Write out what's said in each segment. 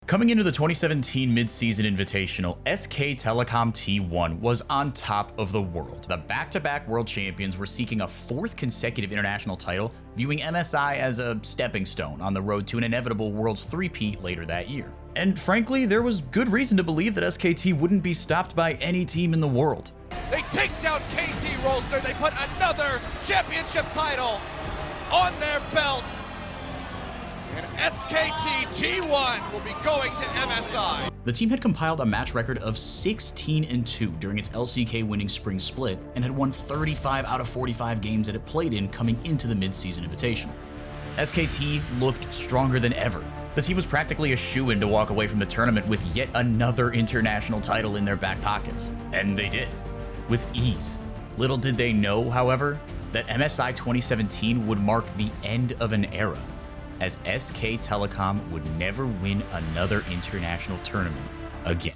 Coming into the 2017 Mid-Season Invitational, SK Telecom T1 was on top of the world. The back-to-back world champions were seeking a fourth consecutive international title, viewing MSI as a stepping stone on the road to an inevitable world's three-peat later that year. And frankly, there was good reason to believe that SKT wouldn't be stopped by any team in the world. They take down KT Rolster, they put another championship title on their belt. And SKT T1 will be going to MSI. The team had compiled a match record of 16-2 during its LCK winning spring split and had won 35 out of 45 games that it played in coming into the Mid-Season Invitational. SKT looked stronger than ever. The team was practically a shoo-in to walk away from the tournament with yet another international title in their back pockets. And they did, with ease. Little did they know, however, that MSI 2017 would mark the end of an era, as SK Telecom would never win another international tournament again.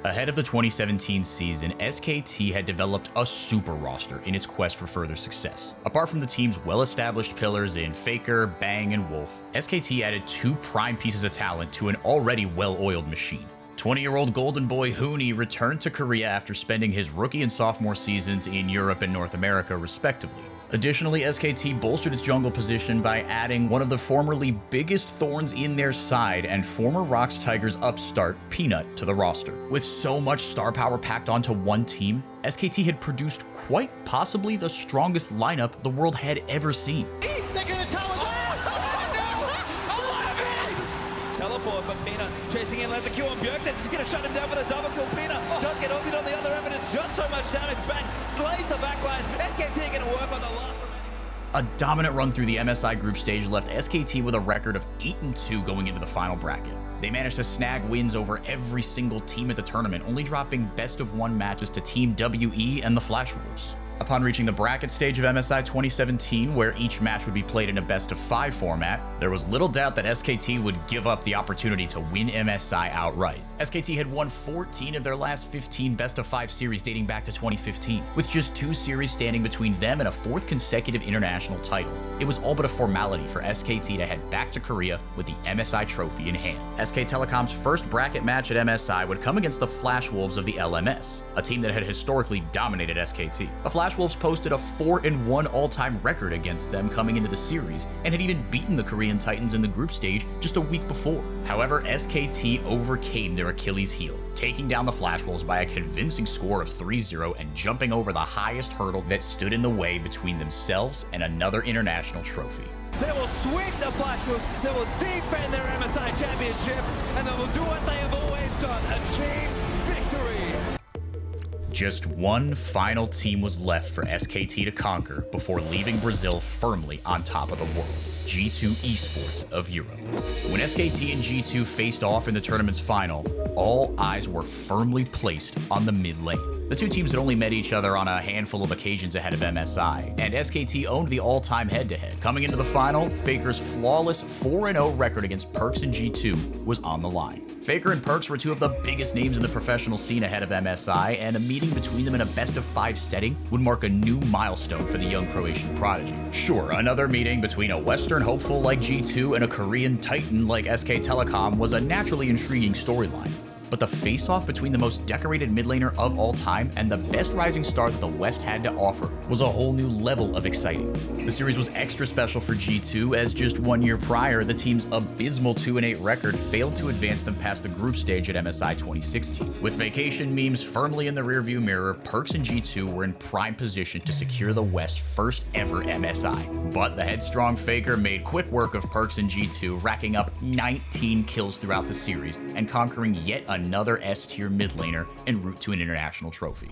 Ahead of the 2017 season, SKT had developed a super roster in its quest for further success. Apart from the team's well-established pillars in Faker, Bang, and Wolf, SKT added two prime pieces of talent to an already well-oiled machine. 20-year-old Golden Boy Huni returned to Korea after spending his rookie and sophomore seasons in Europe and North America, respectively. Additionally, SKT bolstered its jungle position by adding one of the formerly biggest thorns in their side and former Rocks Tigers upstart, Peanut, to the roster. With so much star power packed onto one team, SKT had produced quite possibly the strongest lineup the world had ever seen. Teleport, but Peanut chasing in, lands a Q on Bjergsen. He's going to shut him down with a double kill. Peanut does get ulted on the other end, but it's just so much damage. Bang slays the backline. SKT going to work on the last remaining. A dominant run through the MSI group stage left SKT with a record of 8-2 going into the final bracket. They managed to snag wins over every single team at the tournament, only dropping best-of-1 matches to Team WE and the Flash Wolves. Upon reaching the bracket stage of MSI 2017, where each match would be played in a best-of-5 format, there was little doubt that SKT would give up the opportunity to win MSI outright. SKT had won 14 of their last 15 best-of-5 series dating back to 2015, with just 2 series standing between them and a 4th consecutive international title. It was all but a formality for SKT to head back to Korea with the MSI trophy in hand. SK Telecom's first bracket match at MSI would come against the Flash Wolves of the LMS, a team that had historically dominated SKT. The Flash Wolves posted a 4-1 all-time record against them coming into the series, and had even beaten the Korean Titans in the group stage just a week before. However, SKT overcame their Achilles heel, taking down the Flash Wolves by a convincing score of 3-0 and jumping over the highest hurdle that stood in the way between themselves and another international trophy. They will sweep the Flash Wolves, they will defend their MSI championship, and they will do what they have always done, achieve victory. Just one final team was left for SKT to conquer before leaving Brazil firmly on top of the world, G2 Esports of Europe. When SKT and G2 faced off in the tournament's final, all eyes were firmly placed on the mid lane. The two teams had only met each other on a handful of occasions ahead of MSI, and SKT owned the all-time head-to-head. Coming into the final, Faker's flawless 4-0 record against Perks and G2 was on the line. Faker and Perks were two of the biggest names in the professional scene ahead of MSI, and a meeting between them in a best-of-5 setting would mark a new milestone for the young Croatian prodigy. Sure, another meeting between a Western hopeful like G2 and a Korean titan like SK Telecom was a naturally intriguing storyline. But the face-off between the most decorated mid laner of all time and the best rising star that the West had to offer was a whole new level of exciting. The series was extra special for G2 as just 1 year prior, the team's abysmal 2-8 record failed to advance them past the group stage at MSI 2016. With vacation memes firmly in the rearview mirror, Perks and G2 were in prime position to secure the West's first ever MSI. But the headstrong Faker made quick work of Perks and G2, racking up 19 kills throughout the series and conquering yet another S-tier mid laner en route to an international trophy.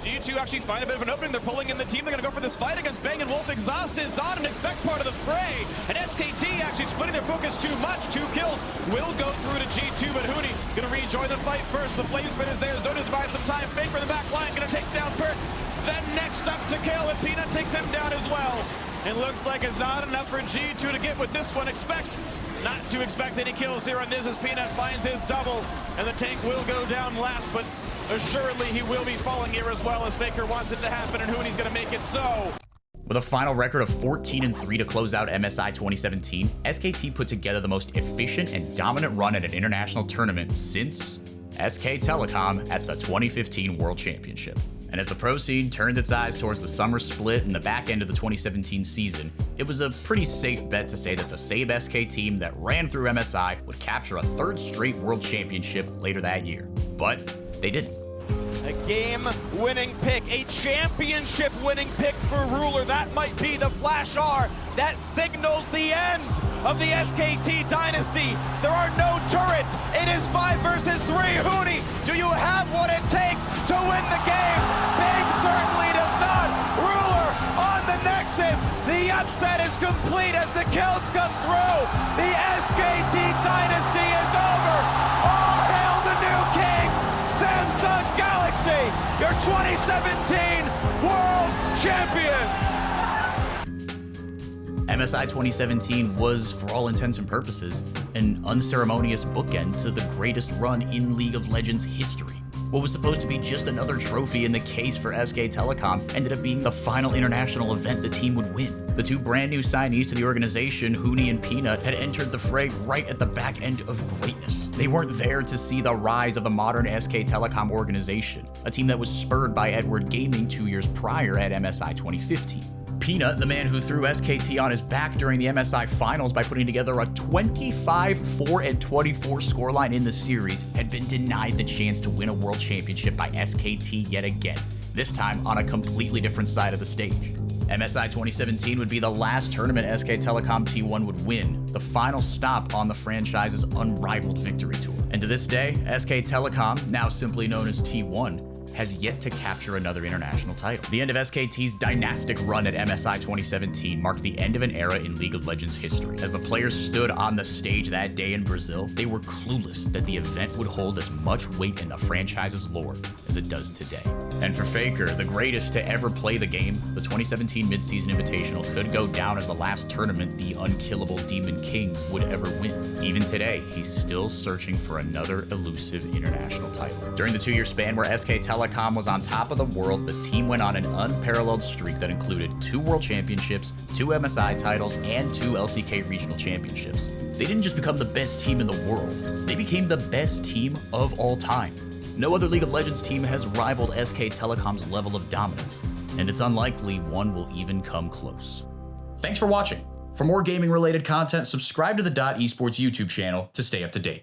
G2 actually find a bit of an opening. They're pulling in the team. They're going to go for this fight against Bang and Wolf. Exhaust is on and expect part of the fray. And SKT actually splitting their focus too much. 2 kills will go through to G2, but Huni going to rejoin the fight first. The flame spin is there. Zona's buys some time. Fake for the back line. Going to take down Perks. Then next up to kill, and Peanut takes him down as well. It looks like it's not enough for G2 to get with this one. Not to expect any kills here, and this is Peanut finds his double, and the tank will go down last, but assuredly he will be falling here as well as Faker wants it to happen, and Huni's going to make it so. With a final record of 14-3 to close out MSI 2017, SKT put together the most efficient and dominant run at an international tournament since SK Telecom at the 2015 World Championship. And as the pro scene turns its eyes towards the summer split and the back end of the 2017 season, it was a pretty safe bet to say that the same SK team that ran through MSI would capture a third straight World Championship later that year. But they didn't. A game-winning pick, a championship-winning pick for Ruler. That might be the flash R that signals the end of the SKT dynasty. There are no turrets. It is 5 versus 3. Huni, do you have what it takes to win the game? Big certainly does not. Ruler on the Nexus. The upset is complete as the kills come through. The SKT dynasty is over. All hail the new kings. Samsung Galaxy, your 2017 World Champions! MSI 2017 was, for all intents and purposes, an unceremonious bookend to the greatest run in League of Legends history. What was supposed to be just another trophy in the case for SK Telecom ended up being the final international event the team would win. The two brand new signees to the organization, Huni and Peanut, had entered the fray right at the back end of greatness. They weren't there to see the rise of the modern SK Telecom organization, a team that was spurred by Edward Gaming 2 years prior at MSI 2015. Peanut, the man who threw SKT on his back during the MSI finals by putting together a 25-4-24 scoreline in the series, had been denied the chance to win a world championship by SKT yet again, this time on a completely different side of the stage. MSI 2017 would be the last tournament SK Telecom T1 would win, the final stop on the franchise's unrivaled victory tour. And to this day, SK Telecom, now simply known as T1, has yet to capture another international title. The end of SKT's dynastic run at MSI 2017 marked the end of an era in League of Legends history. As the players stood on the stage that day in Brazil, they were clueless that the event would hold as much weight in the franchise's lore as it does today. And for Faker, the greatest to ever play the game, the 2017 Mid-Season Invitational could go down as the last tournament the unkillable Demon King would ever win. Even today, he's still searching for another elusive international title. During the 2-year span where SK Telecom was on top of the world, the team went on an unparalleled streak that included 2 World Championships, 2 MSI titles, and 2 LCK Regional Championships. They didn't just become the best team in the world, they became the best team of all time. No other League of Legends team has rivaled SK Telecom's level of dominance, and it's unlikely one will even come close. Thanks for watching. For more gaming-related content, subscribe to the Esports YouTube channel to stay up to date.